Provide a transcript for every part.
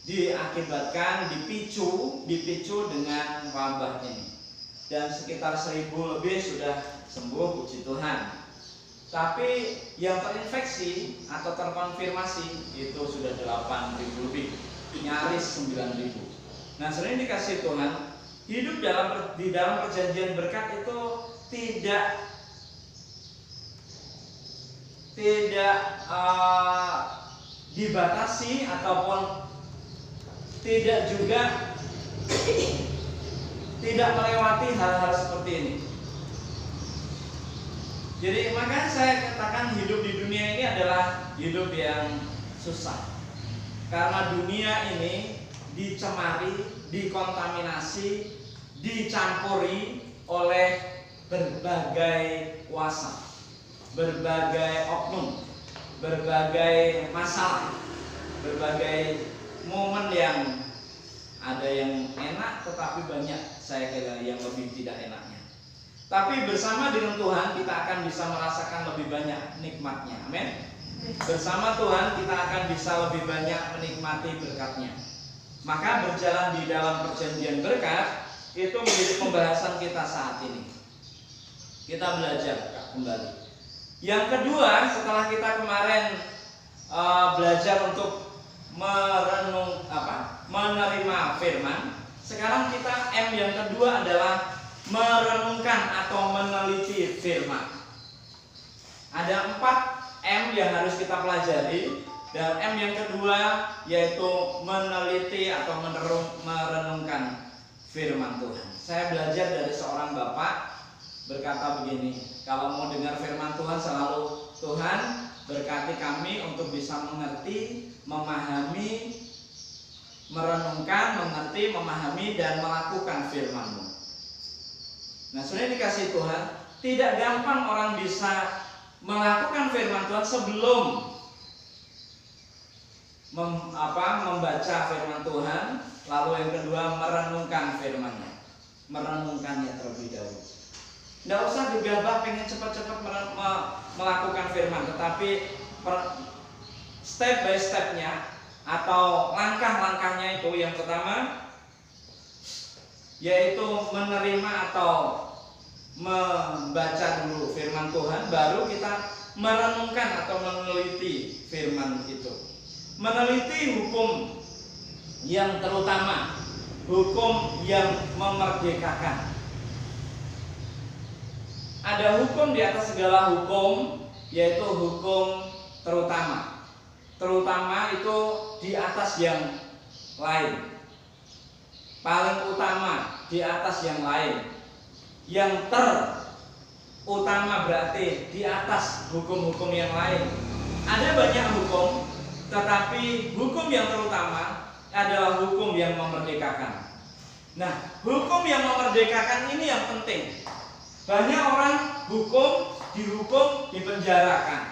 diakibatkan dipicu dengan wabah ini. Dan sekitar 1000 lebih sudah sembuh, puji Tuhan. Tapi yang terinfeksi atau terkonfirmasi itu sudah 8.000 lebih, nyaris 9.000. Nah, sering dikasih Tuhan, hidup di dalam perjanjian berkat itu tidak dibatasi ataupun tidak juga tidak melewati hal-hal seperti ini. Jadi makanya saya katakan hidup di dunia ini adalah hidup yang susah. Karena dunia ini dicemari, dikontaminasi, dicampuri oleh berbagai kuasa, berbagai oknum, berbagai masalah, berbagai momen yang ada yang enak tetapi banyak saya kira yang lebih tidak enaknya. Tapi bersama dengan Tuhan kita akan bisa merasakan lebih banyak nikmatnya. Amin. Bersama Tuhan kita akan bisa lebih banyak menikmati berkatnya. Maka berjalan di dalam perjanjian berkat itu menjadi pembahasan kita saat ini. Kita belajar kembali. Yang kedua, setelah kita kemarin belajar untuk menerima firman, sekarang kita M yang kedua adalah merenungkan atau meneliti firman. Ada 4 M yang harus kita pelajari, dan M yang kedua yaitu meneliti atau merenungkan firman Tuhan. Saya belajar dari seorang bapak berkata begini, kalau mau dengar firman Tuhan selalu, Tuhan berkati kami untuk bisa mengerti, memahami, merenungkan, mengerti, memahami, dan melakukan firman-Mu. Nah, sebenarnya dikasih Tuhan, tidak gampang orang bisa melakukan firman Tuhan sebelum membaca firman Tuhan, lalu yang kedua merenungkan firman-Nya, merenungkannya terlebih dahulu. Tidak usah gegabah pengen cepat-cepat melakukan firman, tetapi step by stepnya atau langkah-langkahnya itu yang pertama yaitu menerima atau membaca dulu firman Tuhan, baru kita merenungkan atau meneliti firman itu. Meneliti hukum yang terutama, hukum yang memerdekakan. Ada hukum di atas segala hukum, yaitu hukum terutama. Terutama itu di atas yang lain. Paling utama di atas yang lain. Yang terutama berarti di atas hukum-hukum yang lain. Ada banyak hukum, tetapi hukum yang terutama adalah hukum yang memerdekakan. Nah, hukum yang memerdekakan ini yang penting. Banyak orang dihukum, dipenjarakan,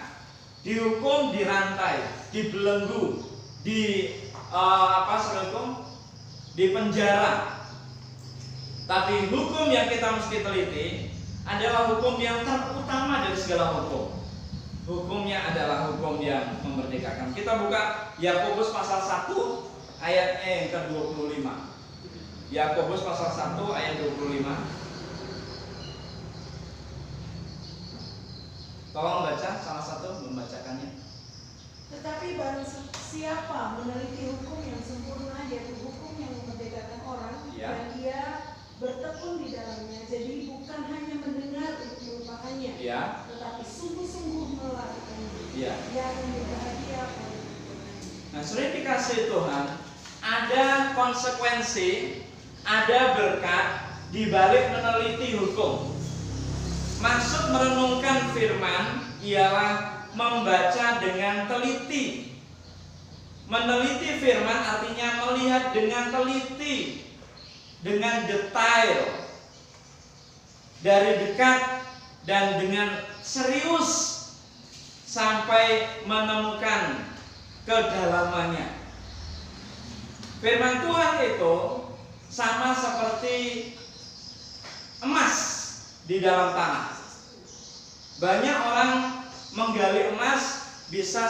dihukum, dirantai, dibelenggu, dipenjara. Tapi hukum yang kita mesti teliti adalah hukum yang terutama dari segala hukum. Hukumnya adalah hukum yang memerdekakan. Kita buka Yakobus pasal 1 ayatnya yang ke-25. Yakobus pasal 1 ayat 25. Tolong baca salah satu membacakannya. Tetapi barang siapa meneliti hukum yang sempurna, yaitu hukum yang memerdekakan orang, ya, dan dia bertekun di dalamnya, jadi bukan hanya mendengar untuk melupakannya, ya, tetapi sungguh-sungguh melakukannya, ya, yang berbahagia oleh Tuhan. Nah, sudah dikasih Tuhan, ada konsekuensi, ada berkat di balik meneliti hukum. Maksud merenungkan firman ialah membaca dengan teliti. Meneliti firman artinya melihat dengan teliti, dengan detail, dari dekat dan dengan serius sampai menemukan kedalamannya. Firman Tuhan itu sama seperti emas di dalam tanah. Banyak orang menggali emas bisa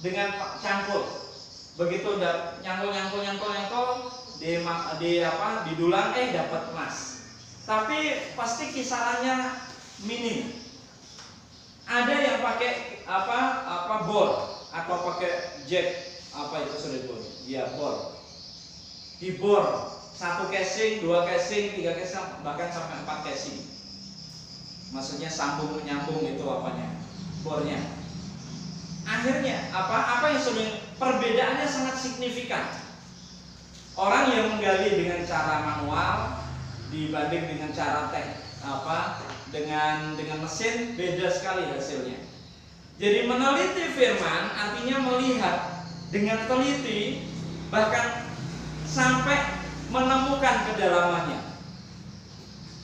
dengan cangkul, begitu udah nyangkul di dulang dapat emas. Tapi pasti kisarannya minim. Ada yang pakai bor atau pakai jack itu sudah ya bor. Dibor 1 casing, 2 casing, 3 casing, bahkan sampai 4 casing. Maksudnya sambung menyambung itu bornya. Akhirnya apa yang sudah perbedaannya sangat signifikan. Orang yang menggali dengan cara manual dibanding dengan cara dengan mesin, beda sekali hasilnya. Jadi meneliti firman artinya melihat dengan teliti, bahkan sampai menemukan kedalamannya.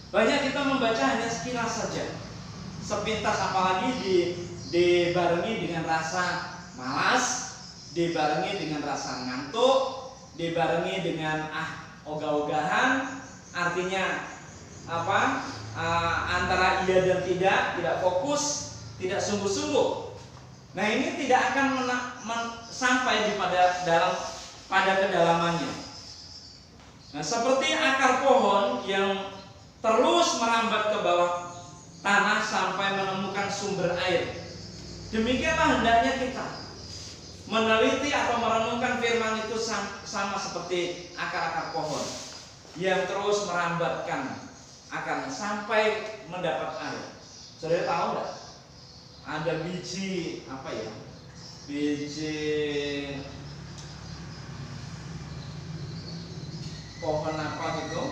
Banyak kita membaca hanya sekilas saja, sepintas, apalagi dibarengi dengan rasa malas, dibarengi dengan rasa ngantuk, dibarengi dengan ogah-ogahan, artinya antara iya dan tidak fokus, tidak sungguh-sungguh. Nah, ini tidak akan sampai pada kedalamannya. Nah, seperti akar pohon yang terus merambat ke bawah tanah sampai menemukan sumber air. Demikianlah hendaknya kita meneliti atau merenungkan firman itu, sama seperti akar-akar pohon yang terus merambatkan akarnya sampai mendapat air. Saudara tahu nggak? Ada biji biji pohon gitu?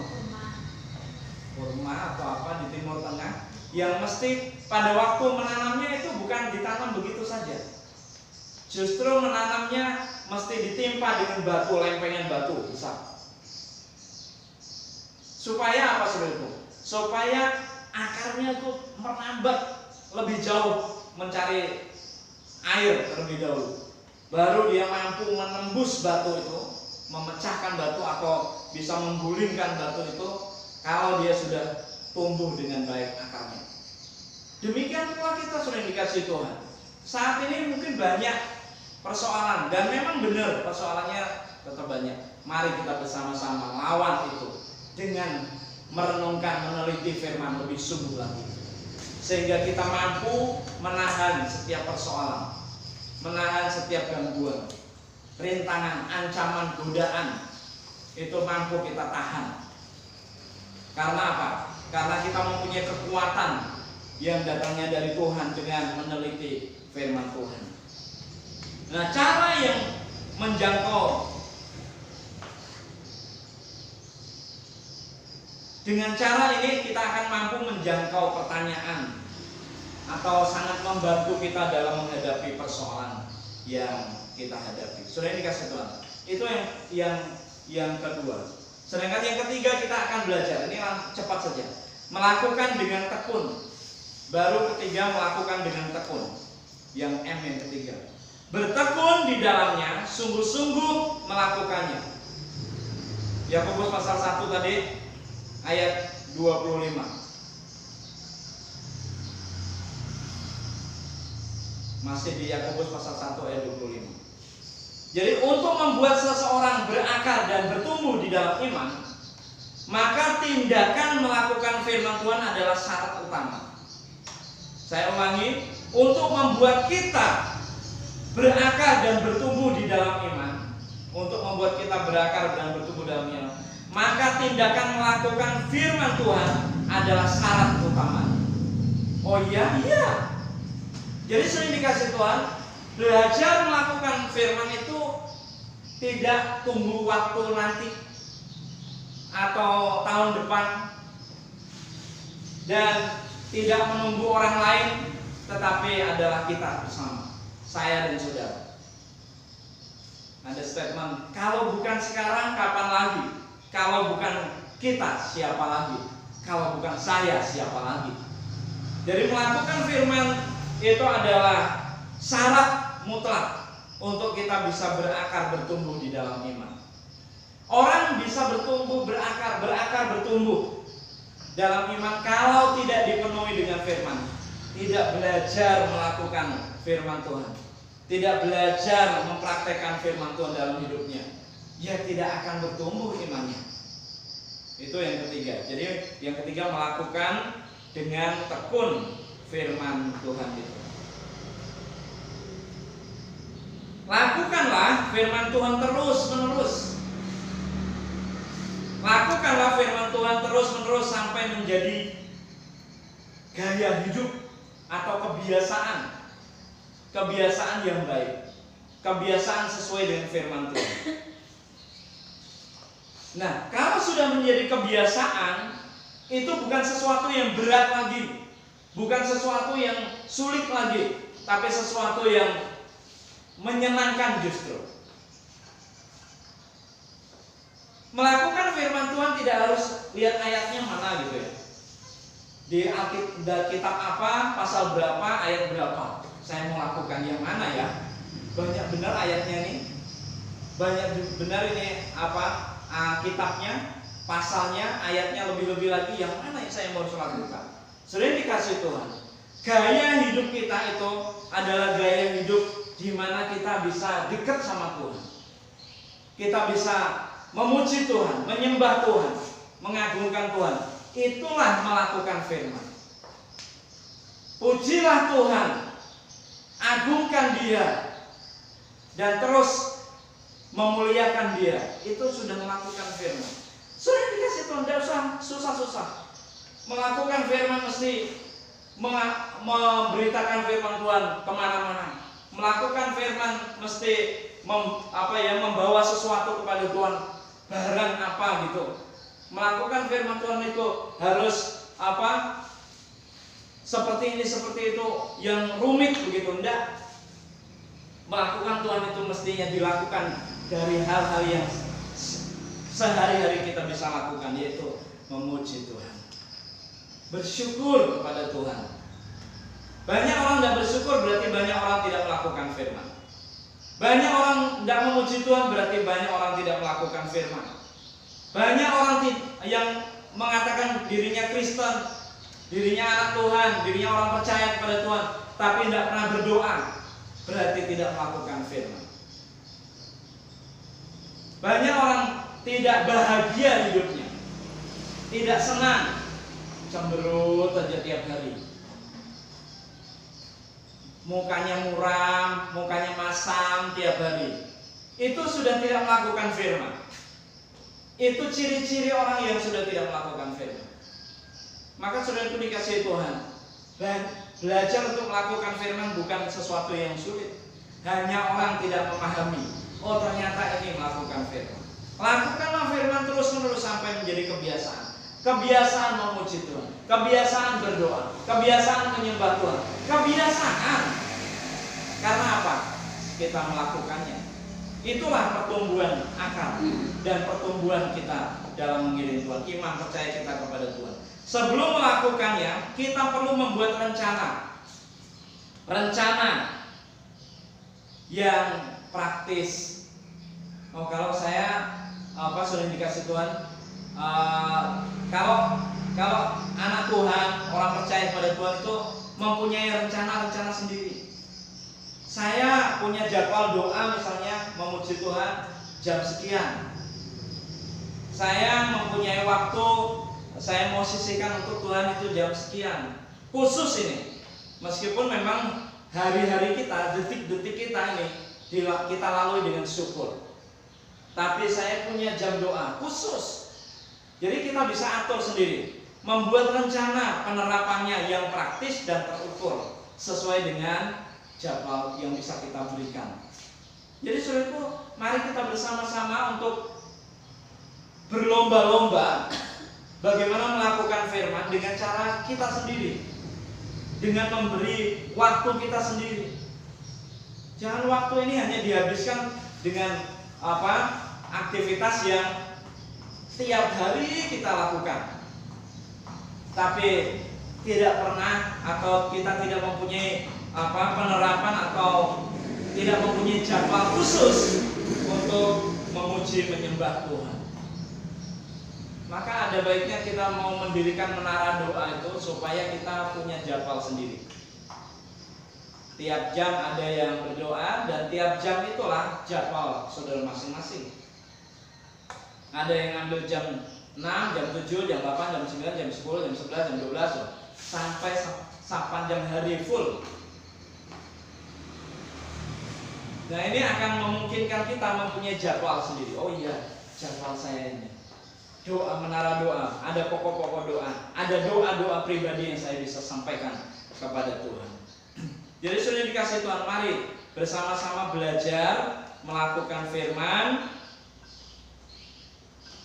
Kurma atau di Timur Tengah, yang mesti pada waktu menanamnya itu bukan ditanam begitu saja. Justru menanamnya mesti ditimpa dengan batu, lempengan batu besar. Supaya apa, saudaraku? Supaya akarnya itu merambat lebih jauh mencari air terlebih dahulu. Baru dia mampu menembus batu itu, memecahkan batu atau bisa menggulingkan batu itu kalau dia sudah tumbuh dengan baik akarnya. Demikian pula kita sudah dikasih Tuhan. Saat ini mungkin banyak persoalan, dan memang benar persoalannya tetap banyak. Mari kita bersama-sama lawan itu dengan merenungkan, meneliti firman lebih sungguh lagi, sehingga kita mampu menahan setiap persoalan, menahan setiap gangguan, rintangan, ancaman, godaan, itu mampu kita tahan. Karena apa? Karena kita mempunyai kekuatan yang datangnya dari Tuhan dengan meneliti firman Tuhan. Nah, cara yang menjangkau, dengan cara ini kita akan mampu menjangkau pertanyaan atau sangat membantu kita dalam menghadapi persoalan yang kita hadapi. Sudah ini kasih Tuhan. Itu yang kedua. Sedangkan yang ketiga kita akan belajar, ini cepat saja, melakukan dengan tekun. Baru ketiga, melakukan dengan tekun. Yang M yang ketiga, bertekun di dalamnya, sungguh-sungguh melakukannya. Yakobus pasal 1 tadi ayat 25. Masih di Yakobus pasal 1 ayat 25. Jadi untuk membuat seseorang berakar dan bertumbuh di dalam iman, maka tindakan melakukan firman Tuhan adalah syarat utama. Saya ulangi, untuk membuat kita berakar dan bertumbuh di dalam iman, untuk membuat kita berakar dan bertumbuh dalam iman, maka tindakan melakukan firman Tuhan adalah syarat utama. Oh iya. Jadi sering dikasih Tuhan, belajar melakukan firman itu tidak tunggu waktu nanti atau tahun depan, dan tidak menunggu orang lain, tetapi adalah kita bersama, saya dan saudara. Ada statement, kalau bukan sekarang kapan lagi? Kalau bukan kita siapa lagi? Kalau bukan saya siapa lagi? Jadi melakukan firman itu adalah syarat mutlak untuk kita bisa berakar, bertumbuh di dalam iman. Orang bisa bertumbuh, berakar, bertumbuh dalam iman kalau tidak dipenuhi dengan firman, tidak belajar melakukan firman Tuhan. tidak belajar mempraktekkan firman Tuhan dalam hidupnya, ya tidak akan bertumbuh imannya. Itu yang ketiga. Jadi yang ketiga, melakukan dengan tekun firman Tuhan itu. Lakukanlah firman Tuhan terus menerus. Lakukanlah firman Tuhan terus menerus sampai menjadi gaya hidup atau kebiasaan. Kebiasaan yang baik, kebiasaan sesuai dengan firman Tuhan. Nah, kalau sudah menjadi kebiasaan, itu bukan sesuatu yang berat lagi, bukan sesuatu yang sulit lagi, tapi sesuatu yang menyenangkan justru. Melakukan firman Tuhan tidak harus lihat ayatnya mana gitu ya. Di Alkitab apa, pasal berapa, ayat berapa. Saya mau lakukan yang mana ya? Banyak benar ayatnya nih. Banyak benar ini apa? Kitabnya, pasalnya, ayatnya lebih-lebih lagi, yang mana yang saya mau lakukan? Sudah dikasih Tuhan. Gaya hidup kita itu adalah gaya hidup di mana kita bisa dekat sama Tuhan. Kita bisa memuji Tuhan, menyembah Tuhan, mengagungkan Tuhan. Itulah melakukan firman. Pujilah Tuhan, agungkan Dia, dan terus memuliakan Dia. Itu sudah melakukan firman. Sudah dikasih Tuhan, tidak usah susah-susah. Melakukan firman mesti memberitakan firman Tuhan kemana-mana. Melakukan firman mesti membawa sesuatu kepada Tuhan, barang apa gitu. Melakukan firman Tuhan itu harus seperti ini, seperti itu, yang rumit begitu, enggak. Melakukan Tuhan itu mestinya dilakukan dari hal-hal yang sehari-hari kita bisa lakukan, yaitu memuji Tuhan, bersyukur kepada Tuhan. Banyak orang tidak bersyukur, berarti banyak orang tidak melakukan firman. Banyak orang tidak memuji Tuhan, berarti banyak orang tidak melakukan firman. Banyak orang yang mengatakan dirinya Kristen, dirinya anak Tuhan, dirinya orang percaya kepada Tuhan, tapi tidak pernah berdoa, berarti tidak melakukan firman. Banyak orang tidak bahagia hidupnya, tidak senang, cemberut saja tiap hari. Mukanya muram, mukanya masam tiap hari. Itu sudah tidak melakukan firman. Itu ciri-ciri orang yang sudah tidak melakukan firman. Maka saudara itu dikasih Tuhan, dan belajar untuk melakukan firman bukan sesuatu yang sulit. Hanya orang tidak memahami, oh ternyata ini melakukan firman. Lakukanlah firman terus-menerus sampai menjadi kebiasaan. Kebiasaan memuji Tuhan, kebiasaan berdoa, kebiasaan menyembah Tuhan, kebiasaan. Karena apa? Kita melakukannya. Itulah pertumbuhan akal dan pertumbuhan kita dalam mengiring Tuhan, iman percaya kita kepada Tuhan. Sebelum melakukannya, kita perlu membuat rencana yang praktis. Oh, kalau saya sudah dikasih Tuhan, kalau anak Tuhan, orang percaya pada Tuhan itu mempunyai rencana sendiri. Saya punya jadwal doa, misalnya memuji Tuhan jam sekian. Saya mempunyai waktu, saya mau sisihkan untuk Tuhan itu jam sekian. Khusus ini, meskipun memang hari-hari kita, detik-detik kita ini kita lalui dengan syukur, tapi saya punya jam doa khusus. Jadi kita bisa atur sendiri, membuat rencana penerapannya yang praktis dan terukur sesuai dengan jadwal yang bisa kita berikan. Jadi saudaraku, mari kita bersama-sama untuk berlomba-lomba bagaimana melakukan firman dengan cara kita sendiri, dengan memberi waktu kita sendiri. Jangan waktu ini hanya dihabiskan dengan aktivitas yang setiap hari kita lakukan, tapi tidak pernah atau kita tidak mempunyai penerapan atau tidak mempunyai jadwal khusus untuk memuji menyembah Tuhan. Maka ada baiknya kita mau mendirikan menara doa itu supaya kita punya jadwal sendiri. Tiap jam ada yang berdoa, dan tiap jam itulah jadwal saudara masing-masing. Ada yang ambil jam 6, jam 7, jam 8, jam 9, jam 10, jam 11, jam 12 sampai sepanjang hari full. Nah, ini akan memungkinkan kita mempunyai jadwal sendiri. Oh iya, jadwal saya ini. Doa, menara doa, ada pokok-pokok doa, ada doa-doa pribadi yang saya bisa sampaikan kepada Tuhan. Jadi sudah dikasih Tuhan, mari bersama-sama belajar melakukan firman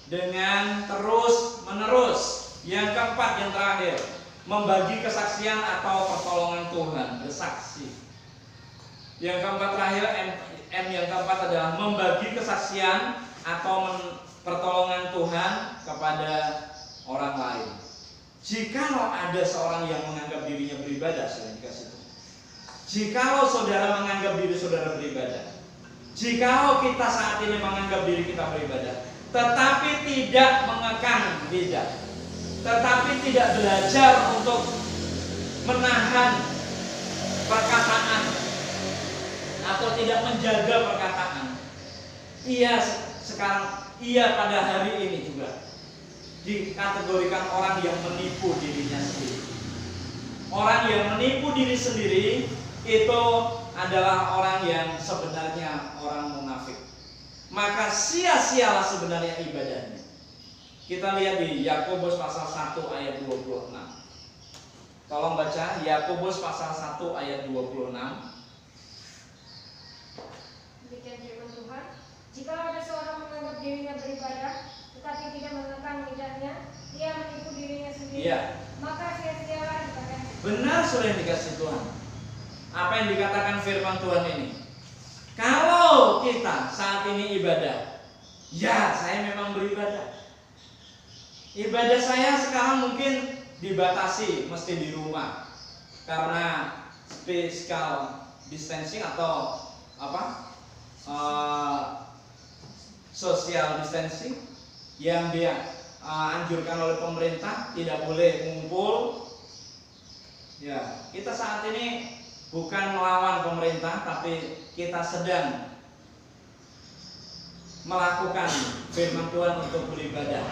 dengan terus menerus. Yang keempat, yang terakhir, membagi kesaksian atau pertolongan Tuhan, bersaksi. Yang keempat terakhir, M yang keempat adalah membagi kesaksian atau pertolongan Tuhan kepada orang lain. Jikalau ada seorang yang menganggap dirinya beribadah, sudah dikasih Tuhan. Jikalau saudara menganggap diri saudara beribadah, jikalau kita saat ini menganggap diri kita beribadah, tetapi tidak mengekang lidah, tetapi tidak belajar untuk menahan perkataan atau tidak menjaga perkataan, ia pada hari ini juga dikategorikan orang yang menipu dirinya sendiri. Orang yang menipu diri sendiri itu adalah orang yang sebenarnya orang munafik. Maka sia-sialah sebenarnya ibadahnya. Kita lihat di Yakobus pasal 1 ayat 26. Tolong baca Yakobus pasal 1 ayat 26. Demikian firman Tuhan. Jika ada seorang menganggap dirinya beribadah, tetapi tidak mengekang lidahnya, ia menipu dirinya sendiri. Iya. Maka sia-sialah ibadahnya. Benar sudah yang dikasih Tuhan. Apa yang dikatakan firman Tuhan ini? Kalau kita saat ini ibadah, ya saya memang beribadah. Ibadah saya sekarang mungkin dibatasi, mesti di rumah karena physical distancing atau social distancing yang dia anjurkan oleh pemerintah, tidak boleh ngumpul. Ya, kita saat ini bukan melawan pemerintah, tapi kita sedang melakukan firman Tuhan untuk beribadah.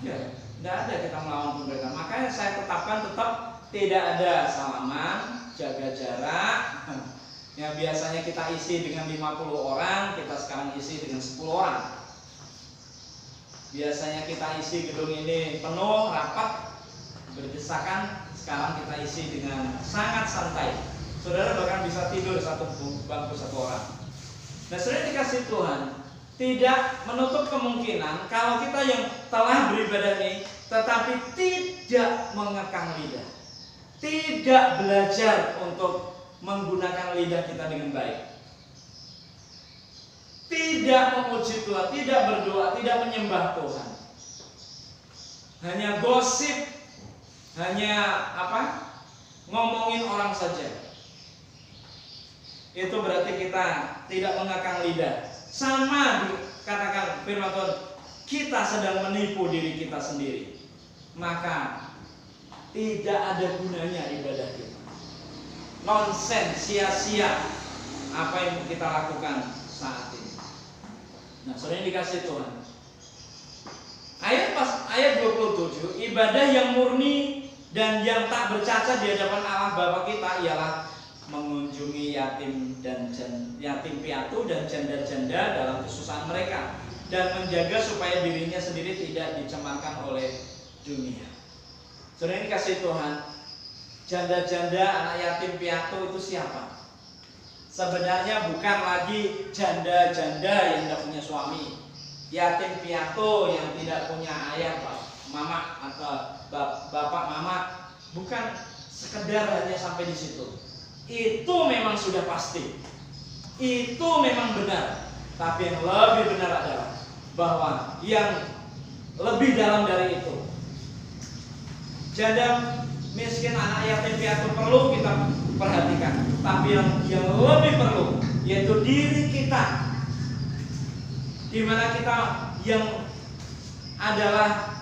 Ya, tidak ada kita melawan pemerintah. Makanya saya tetapkan tetap tidak ada salaman, jaga jarak. Yang biasanya kita isi dengan 50 orang, kita sekarang isi dengan 10 orang. Biasanya kita isi gedung ini penuh, rapat, berdesakan. Sekarang kita isi dengan sangat santai. Saudara bahkan bisa tidur satu bangku satu orang. Nah, saudara dikasih Tuhan, tidak menutup kemungkinan kalau kita yang telah beribadah ini tetapi tidak mengekang lidah, tidak belajar untuk menggunakan lidah kita dengan baik, tidak memuji Tuhan, tidak berdoa, tidak menyembah Tuhan, hanya gosip, hanya ngomongin orang saja. Itu berarti kita tidak mengekang lidah. Sama dikatakan firman Tuhan, kita sedang menipu diri kita sendiri. Maka tidak ada gunanya ibadah kita. Nonsen, sia-sia apa yang kita lakukan saat ini. Nah, saudara dikasih Tuhan. Ayat 27, ibadah yang murni dan yang tak bercacat di hadapan Allah Bapa kita ialah mengunjungi yatim piatu dan janda-janda dalam kesusahan mereka dan menjaga supaya dirinya sendiri tidak dicemarkan oleh dunia. Saudara dikasih Tuhan, janda-janda, anak yatim piatu itu siapa? Sebenarnya bukan lagi janda-janda yang tidak punya suami, yatim piatu yang tidak punya ayah, mama atau bapak mama, bukan sekedar hanya sampai di situ. Itu memang sudah pasti, itu memang benar. Tapi yang lebih benar adalah bahwa yang lebih dalam dari itu, janda miskin, anak yatim piatu perlu kita perhatikan. Tapi yang lebih perlu yaitu diri kita, dimana kita yang adalah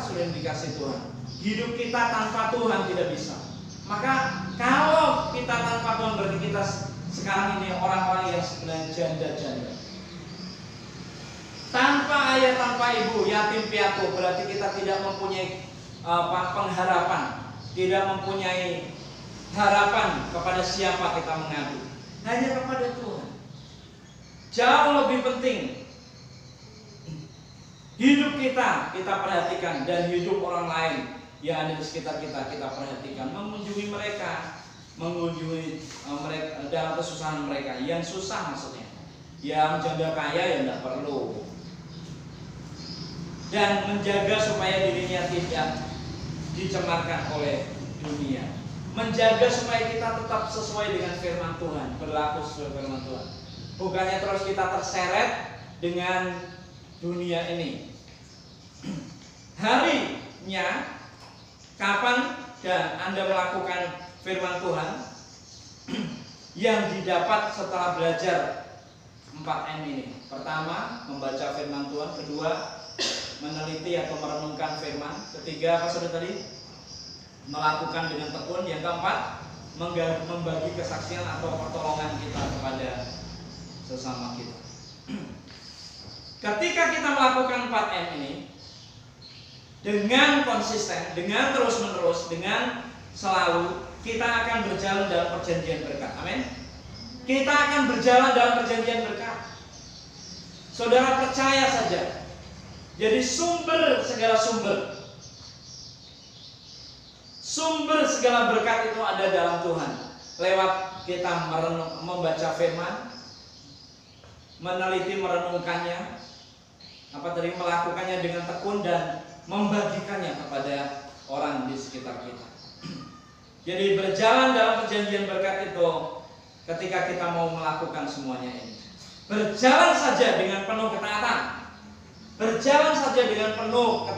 sudah dikasih Tuhan. Hidup kita tanpa Tuhan tidak bisa. Maka kalau kita tanpa Tuhan, berarti kita sekarang ini orang-orang yang sebenarnya janda-janda. Tanpa ayah, tanpa ibu, yatim piatu, berarti kita tidak mempunyai pengharapan, tidak mempunyai harapan kepada siapa kita mengadu. Hanya kepada Tuhan. Jauh lebih penting hidup kita perhatikan, dan hidup orang lain yang ada di sekitar kita perhatikan. Mengunjungi mereka, mereka dalam kesusahan mereka, yang susah maksudnya. Yang janda kaya ya tidak perlu. Dan menjaga supaya dirinya tidak dicemarkan oleh dunia. Menjaga supaya kita tetap sesuai dengan firman Tuhan, berlaku sesuai firman Tuhan. Bukannya terus kita terseret dengan dunia ini. Harinya kapan dan Anda melakukan firman Tuhan yang didapat setelah belajar 4M ini. Pertama, membaca firman Tuhan. Kedua, meneliti atau merenungkan firman. Ketiga, apa sudah tadi? Melakukan dengan tekun. Yang keempat, membagi kesaksian atau pertolongan kita kepada sesama kita. Ketika kita melakukan 4M ini dengan konsisten, dengan terus-menerus, dengan selalu, kita akan berjalan dalam perjanjian berkat. Amin. Kita akan berjalan dalam perjanjian berkat. Saudara percaya saja. Jadi sumber segala berkat itu ada dalam Tuhan. Lewat kita membaca firman, meneliti, merenungkannya, melakukannya dengan tekun, dan membagikannya kepada orang di sekitar kita. Jadi berjalan dalam perjanjian berkat itu ketika kita mau melakukan semuanya ini. Berjalan saja dengan penuh ketaatan. Berjalan saja dengan penuh